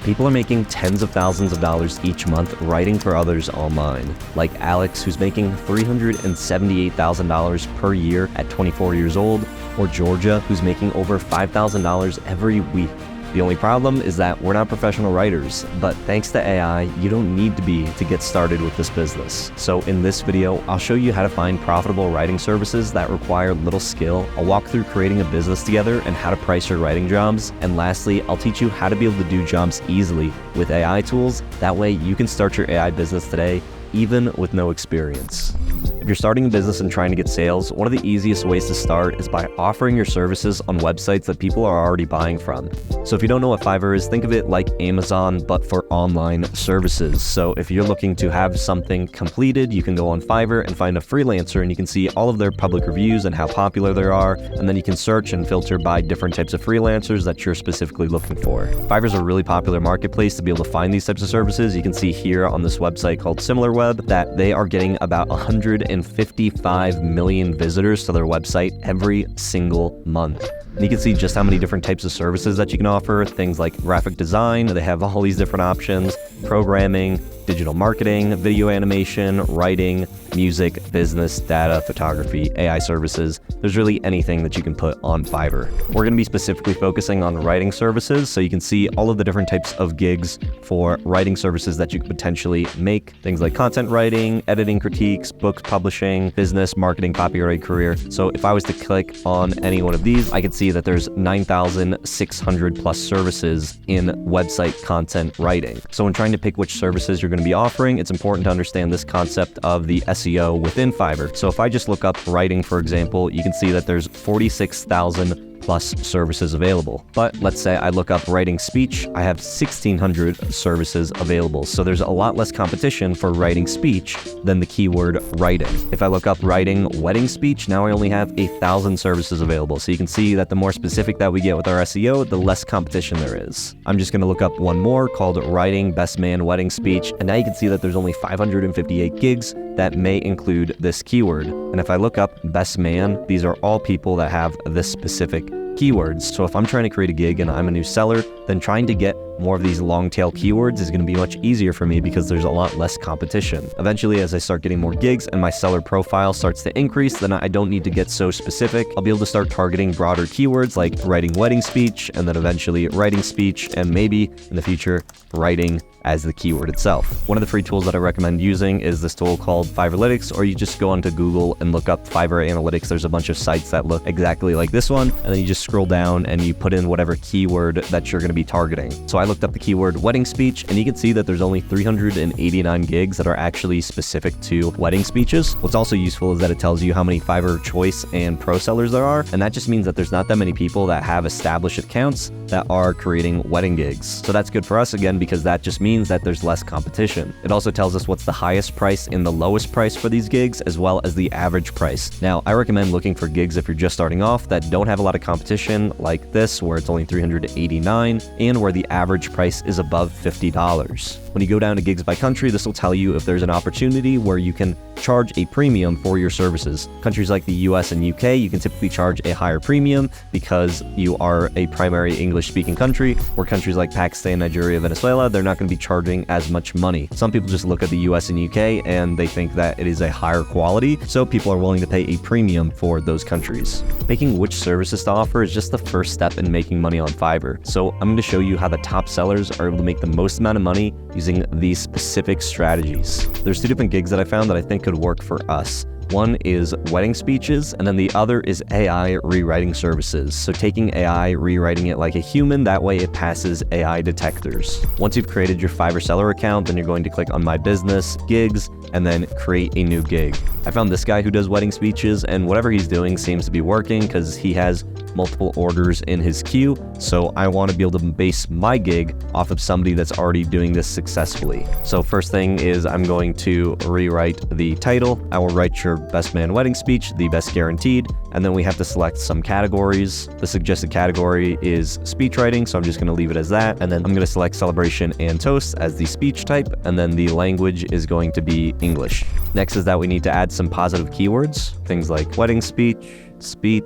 People are making tens of thousands of dollars each month writing for others online, like Alex, who's making $378,000 per year at 24 years old, or Georgia, who's making over $5,000 every week. The only problem is that we're not professional writers, but thanks to AI, you don't need to be to get started with this business. So in this video, I'll show you how to find profitable writing services that require little skill. I'll walk through creating a business together and how to price your writing jobs. And lastly, I'll teach you how to be able to do jobs easily with AI tools. That way you can start your AI business today, even with no experience. If you're starting a business and trying to get sales, one of the easiest ways to start is by offering your services on websites that people are already buying from. So if you don't know what Fiverr is, think of it like Amazon, but for online services. So if you're looking to have something completed, you can go on Fiverr and find a freelancer, and you can see all of their public reviews and how popular they are. And then you can search and filter by different types of freelancers that you're specifically looking for. Fiverr's a really popular marketplace to be able to find these types of services. You can see here on this website called SimilarWeb that they are getting about 155 million visitors to their website every single month. And you can see just how many different types of services that you can offer. Things like graphic design, they have all these different options, programming, digital marketing, video animation, writing, music, business, data, photography, AI services. There's really anything that you can put on Fiverr. We're going to be specifically focusing on writing services, so you can see all of the different types of gigs for writing services that you could potentially make. Things like content writing, editing critiques, books publishing, business, marketing, copyright, career. So if I was to click on any one of these, I could see that there's 9,600 plus services in website content writing. So when trying to pick which services you're going to be offering, it's important to understand this concept of the SEO within Fiverr. So if I just look up writing, for example, you can see that there's 46,000 plus services available. But let's say I look up writing speech, I have 1,600 services available. So there's a lot less competition for writing speech than the keyword writing. If I look up writing wedding speech, now I only have 1,000 services available. So you can see that the more specific that we get with our SEO, the less competition there is. I'm just gonna look up one more called writing best man wedding speech. And now you can see that there's only 558 gigs that may include this keyword. And if I look up best man, these are all people that have this specific keywords. So if I'm trying to create a gig and I'm a new seller, then trying to get more of these long tail keywords is going to be much easier for me because there's a lot less competition. Eventually, as I start getting more gigs and my seller profile starts to increase, then I don't need to get so specific. I'll be able to start targeting broader keywords like writing wedding speech, and then eventually writing speech, and maybe in the future, writing as the keyword itself. One of the free tools that I recommend using is this tool called Fiverrlytics, or you just go onto Google and look up Fiverr Analytics. There's a bunch of sites that look exactly like this one, and then you just scroll down and you put in whatever keyword that you're going to be targeting. So I looked up the keyword wedding speech, and you can see that there's only 389 gigs that are actually specific to wedding speeches. What's also useful is that it tells you how many Fiverr Choice and Pro sellers there are, and that just means that there's not that many people that have established accounts that are creating wedding gigs. So that's good for us, again, because that just means that there's less competition. It also tells us what's the highest price and the lowest price for these gigs, as well as the average price. Now, I recommend looking for gigs if you're just starting off that don't have a lot of competition, like this, where it's only 389, and where the average price is above $50. When you go down to gigs by country, this will tell you if there's an opportunity where you can charge a premium for your services. Countries like the US and UK, you can typically charge a higher premium because you are a primary English-speaking country, where countries like Pakistan, Nigeria, Venezuela, they're not going to be charging as much money. Some people just look at the US and UK and they think that it is a higher quality, so people are willing to pay a premium for those countries. Picking which services to offer is just the first step in making money on Fiverr. So I'm going to show you how the top sellers are able to make the most amount of money using these specific strategies. There's two different gigs that I found that I think could work for us. One is wedding speeches, and then the other is AI rewriting services. So taking AI, rewriting it like a human, that way it passes AI detectors. Once you've created your Fiverr seller account, then you're going to click on My Business, Gigs, and then create a new gig. I found this guy who does wedding speeches, and whatever he's doing seems to be working because he has multiple orders in his queue. So I want to be able to base my gig off of somebody that's already doing this successfully. So first thing is I'm going to rewrite the title. I will write your best man wedding speech, the best guaranteed, and then we have to select some categories. The suggested category is speech writing, so I'm just going to leave it as that. And then I'm going to select celebration and toast as the speech type, and then the language is going to be English. Next is that we need to add some positive keywords, things like wedding speech, speech,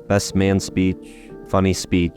best man speech, funny speech,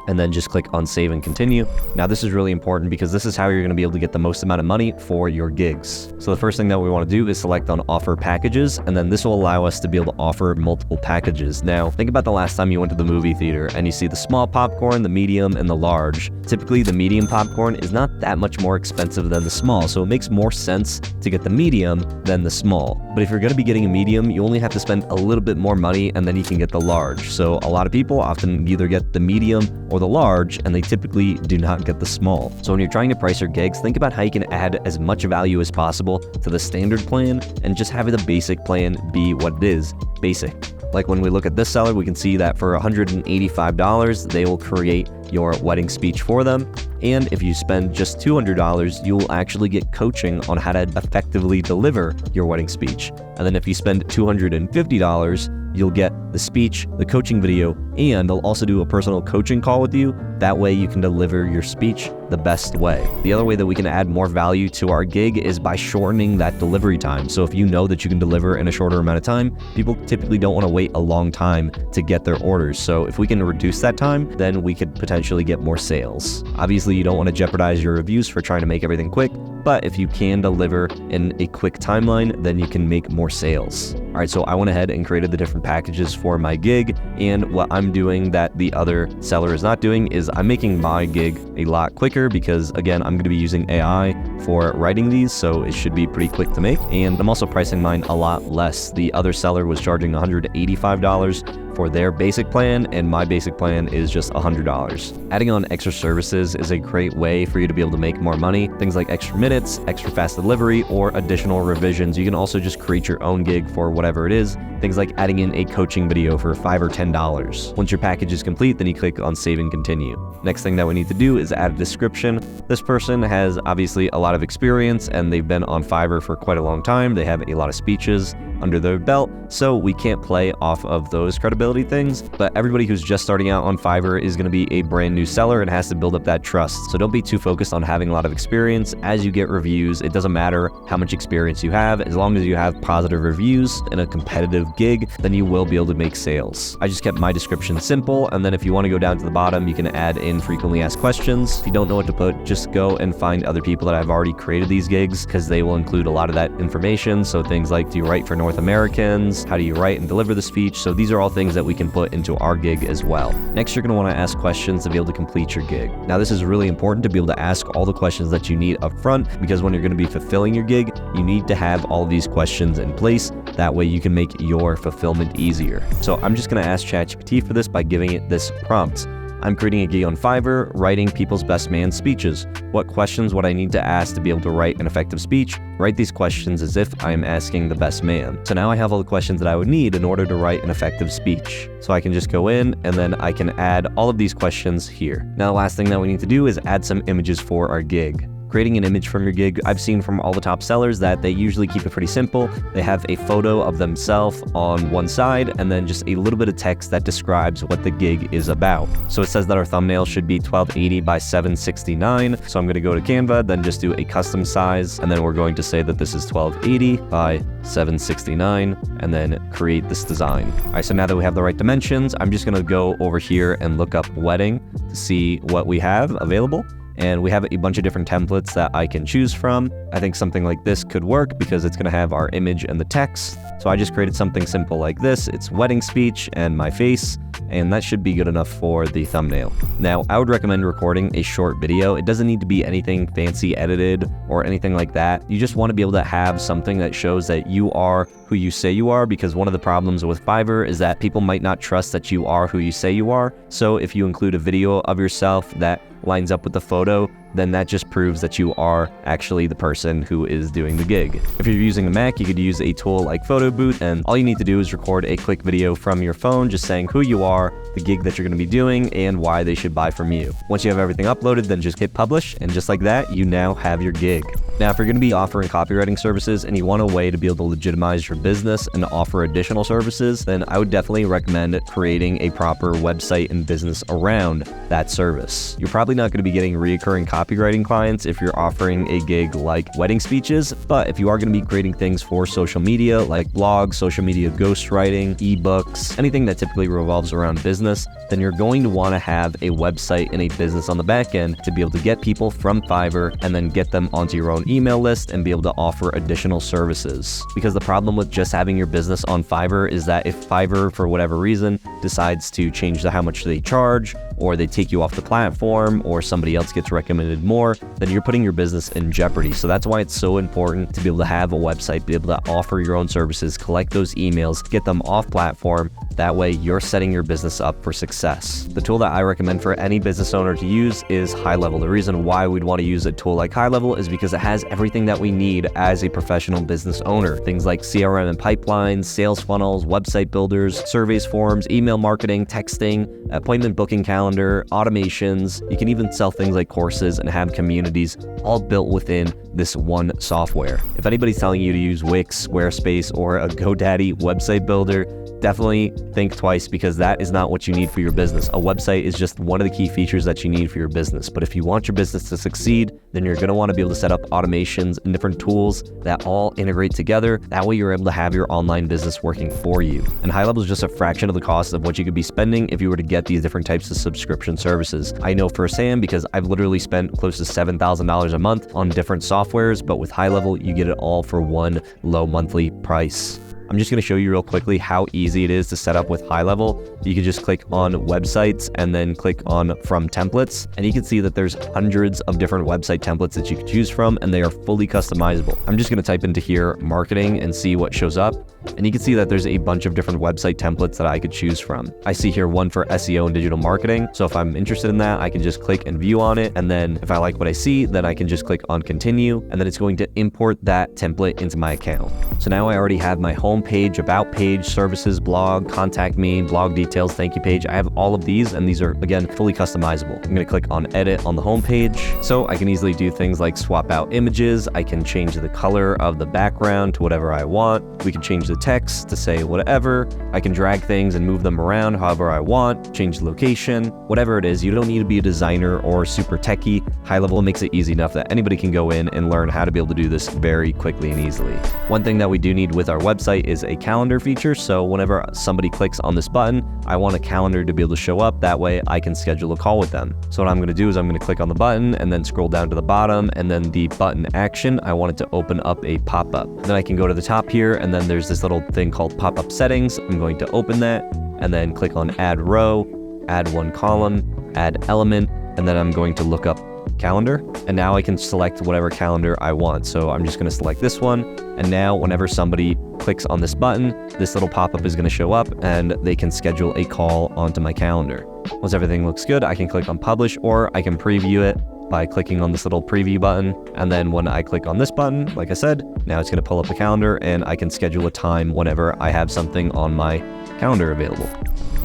and then just click on save and continue. Now this is really important because this is how you're going to be able to get the most amount of money for your gigs. So the first thing that we want to do is select on offer packages, and then this will allow us to be able to offer multiple packages. Now think about the last time you went to the movie theater and you see the small popcorn, the medium, and the large. Typically the medium popcorn is not that much more expensive than the small, so it makes more sense to get the medium than the small. But if you're going to be getting a medium, you only have to spend a little bit more money and then you can get the large. So a lot of people often either get the medium or the large, and they typically do not get the small. So when you're trying to price your gigs, think about how you can add as much value as possible to the standard plan and just have the basic plan be what it is, basic. Like when we look at this seller, we can see that for $185, they will create your wedding speech for them. And if you spend just $200, you will actually get coaching on how to effectively deliver your wedding speech. And then if you spend $250, you'll get the speech, the coaching video, and they'll also do a personal coaching call with you. That way you can deliver your speech the best way. The other way that we can add more value to our gig is by shortening that delivery time. So if you know that you can deliver in a shorter amount of time, people typically don't want to wait a long time to get their orders. So if we can reduce that time, then we could potentially get more sales. Obviously, you don't want to jeopardize your reviews for trying to make everything quick, but if you can deliver in a quick timeline, then you can make more sales. All right, so I went ahead and created the different packages for my gig, and what I'm doing that the other seller is not doing is I'm making my gig a lot quicker because, again, I'm going to be using AI for writing these, so it should be pretty quick to make, and I'm also pricing mine a lot less. The other seller was charging $185 for their basic plan, and my basic plan is just $100. Adding on extra services is a great way for you to be able to make more money. Things like extra minutes, extra fast delivery, or additional revisions. You can also just create your own gig for whatever it is. Things like adding in a coaching video for $5 or $10. Once your package is complete, then you click on save and continue. Next thing that we need to do is add a description. This person has obviously a lot of experience and they've been on Fiverr for quite a long time. They have a lot of speeches under their belt, so we can't play off of those credibility things. But everybody who's just starting out on Fiverr is going to be a brand new seller and has to build up that trust. So don't be too focused on having a lot of experience. As you get reviews, it doesn't matter how much experience you have. As long as you have positive reviews in a competitive gig, then you will be able to make sales. I just kept my description simple, and then if you want to go down to the bottom, you can add in frequently asked questions. If you don't know what to put, just go and find other people that have already created these gigs, because they will include a lot of that information. So things like, do you write for North Americans? How do you write and deliver the speech? So these are all things that we can put into our gig as well. Next, you're going to want to ask questions to be able to complete your gig. Now, this is really important to be able to ask all the questions that you need up front, because when you're going to be fulfilling your gig, you need to have all these questions in place. That way you can make your fulfillment easier. So I'm just going to ask ChatGPT for this by giving it this prompt. I'm creating a gig on Fiverr, writing people's best man speeches. What questions would I need to ask to be able to write an effective speech? Write these questions as if I am asking the best man. So now I have all the questions that I would need in order to write an effective speech. So I can just go in and then I can add all of these questions here. Now the last thing that we need to do is add some images for our gig. Creating an image from your gig, I've seen from all the top sellers that they usually keep it pretty simple. They have a photo of themselves on one side and then just a little bit of text that describes what the gig is about. So it says that our thumbnail should be 1280 by 769. So I'm going to go to Canva, then just do a custom size, and then we're going to say that this is 1280 by 769, and then create this design. All right, so now that we have the right dimensions, I'm just going to go over here and look up wedding to see what we have available. And we have a bunch of different templates that I can choose from. I think something like this could work because it's going to have our image and the text. So I just created something simple like this. It's wedding speech and my face, and that should be good enough for the thumbnail. Now, I would recommend recording a short video. It doesn't need to be anything fancy edited or anything like that. You just want to be able to have something that shows that you are who you say you are, because one of the problems with Fiverr is that people might not trust that you are who you say you are. So if you include a video of yourself that lines up with the photo, then that just proves that you are actually the person who is doing the gig. If you're using a Mac, you could use a tool like Photo Booth, and all you need to do is record a quick video from your phone just saying who you are, the gig that you're going to be doing, and why they should buy from you. Once you have everything uploaded, then just hit publish, and just like that, you now have your gig. Now, if you're going to be offering copywriting services and you want a way to be able to legitimize your business and offer additional services, then I would definitely recommend creating a proper website and business around that service. You're probably not going to be getting recurring copywriting clients if you're offering a gig like wedding speeches, but if you are going to be creating things for social media like blogs, social media ghostwriting, ebooks, anything that typically revolves around business, then you're going to want to have a website and a business on the back end to be able to get people from Fiverr and then get them onto your own email list and be able to offer additional services. Because the problem with just having your business on Fiverr is that if Fiverr, for whatever reason, decides to change how much they charge, or they take you off the platform, or somebody else gets recommended more, then you're putting your business in jeopardy. So that's why it's so important to be able to have a website, be able to offer your own services, collect those emails, get them off platform. That way you're setting your business up for success. The tool that I recommend for any business owner to use is HighLevel. The reason why we'd want to use a tool like HighLevel is because it has everything that we need as a professional business owner. Things like CRM and pipelines, sales funnels, website builders, surveys, forms, email marketing, texting, appointment booking calendar, automations. You can even sell things like courses and have communities all built within this one software. If anybody's telling you to use Wix, Squarespace, or a GoDaddy website builder, definitely think twice, because that is not what you need for your business. A website is just one of the key features that you need for your business. But if you want your business to succeed, then you're going to want to be able to set up automations and different tools that all integrate together. That way you're able to have your online business working for you. And HighLevel is just a fraction of the cost of what you could be spending if you were to get these different types of subscription services. I know firsthand because I've literally spent close to $7,000 a month on different softwares, but with HighLevel, you get it all for one low monthly price. I'm just going to show you real quickly how easy it is to set up with HighLevel. You can just click on websites and then click on from templates, and you can see that there's hundreds of different website templates that you can choose from, and they are fully customizable. I'm just going to type into here marketing and see what shows up, and you can see that there's a bunch of different website templates that I could choose from. I see here one for SEO and digital marketing, so if I'm interested in that, I can just click and view on it, and then if I like what I see, then I can just click on continue, and then it's going to import that template into my account. So now I already have my home page, about page, services, blog, contact me, blog details, thank you page. I have all of these, and these are, again, fully customizable. I'm going to click on edit on the home page. So I can easily do things like swap out images. I can change the color of the background to whatever I want. We can change the text to say whatever. I can drag things and move them around however I want, change the location, whatever it is. You don't need to be a designer or super techie. HighLevel makes it easy enough that anybody can go in and learn how to be able to do this very quickly and easily. One thing that we do need with our website is a calendar feature. So whenever somebody clicks on this button, I want a calendar to be able to show up. That way I can schedule a call with them. So what I'm going to do is I'm going to click on the button and then scroll down to the bottom, and then the button action, I want it to open up a pop-up. Then I can go to the top here, and then there's this little thing called pop-up settings. I'm going to open that and then click on add row, add one column, add element, and then I'm going to look up calendar, and now I can select whatever calendar I want. So I'm just going to select this one, and now whenever somebody clicks on this button, this little pop-up is going to show up and they can schedule a call onto my calendar. Once everything looks good, I can click on publish, or I can preview it by clicking on this little preview button. And then when I click on this button, like I said, now it's going to pull up the calendar and I can schedule a time whenever I have something on my calendar available.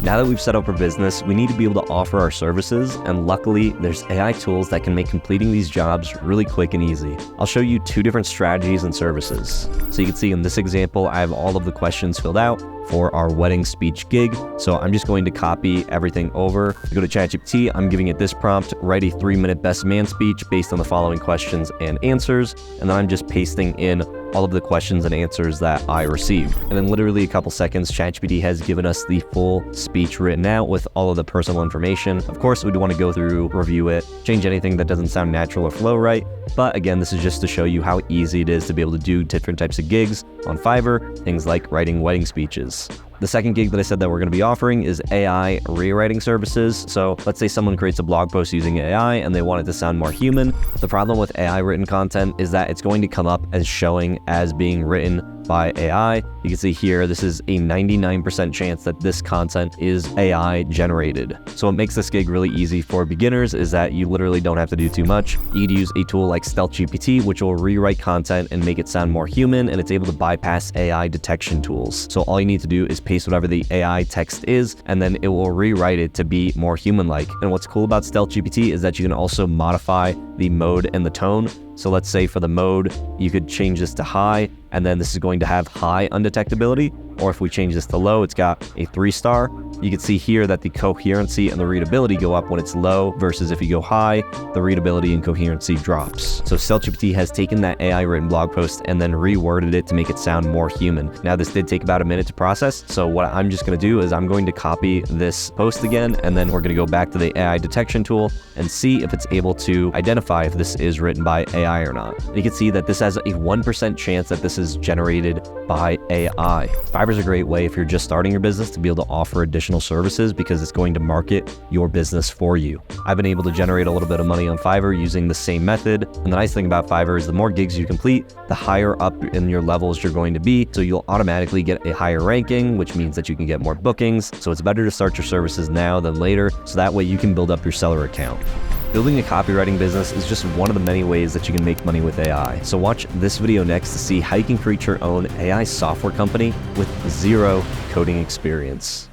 Now that we've set up our business, we need to be able to offer our services, and luckily there's AI tools that can make completing these jobs really quick and easy. I'll show you two different strategies and services. So you can see in this example, I have all of the questions filled out for our wedding speech gig. So I'm just going to copy everything over. Go to ChatGPT, I'm giving it this prompt: write a 3-minute best man speech based on the following questions and answers. And then I'm just pasting in all of the questions and answers that I received. And in literally a couple seconds, ChatGPT has given us the full speech written out with all of the personal information. Of course, we'd want to go through, review it, change anything that doesn't sound natural or flow right. But again, this is just to show you how easy it is to be able to do different types of gigs on Fiverr, things like writing wedding speeches. The second gig that I said that we're going to be offering is AI rewriting services. So let's say someone creates a blog post using AI and they want it to sound more human. The problem with AI written content is that it's going to come up as showing as being written by AI. You can see here, this is a 99% chance that this content is AI generated. So what makes this gig really easy for beginners is that you literally don't have to do too much. You'd use a tool like StealthGPT, which will rewrite content and make it sound more human, and it's able to bypass AI detection tools. So all you need to do is paste whatever the AI text is, and then it will rewrite it to be more human-like. And what's cool about StealthGPT is that you can also modify the mode and the tone. So let's say for the mode, you could change this to high, and then this is going to have high undetectability. Or if we change this to low, it's got a 3-star. You can see here that the coherency and the readability go up when it's low versus if you go high, the readability and coherency drops. So StealthGPT has taken that AI written blog post and then reworded it to make it sound more human. Now this did take about a minute to process, so what I'm just going to do is I'm going to copy this post again, and then we're going to go back to the AI detection tool and see if it's able to identify if this is written by AI or not. And you can see that this has a 1% chance that this is generated by AI. Fiverr's a great way if you're just starting your business to be able to offer additional services because it's going to market your business for you. I've been able to generate a little bit of money on Fiverr using the same method. And the nice thing about Fiverr is the more gigs you complete, the higher up in your levels you're going to be. So you'll automatically get a higher ranking, which means that you can get more bookings. So it's better to start your services now than later. So that way you can build up your seller account. Building a copywriting business is just one of the many ways that you can make money with AI. So watch this video next to see how you can create your own AI software company with zero coding experience.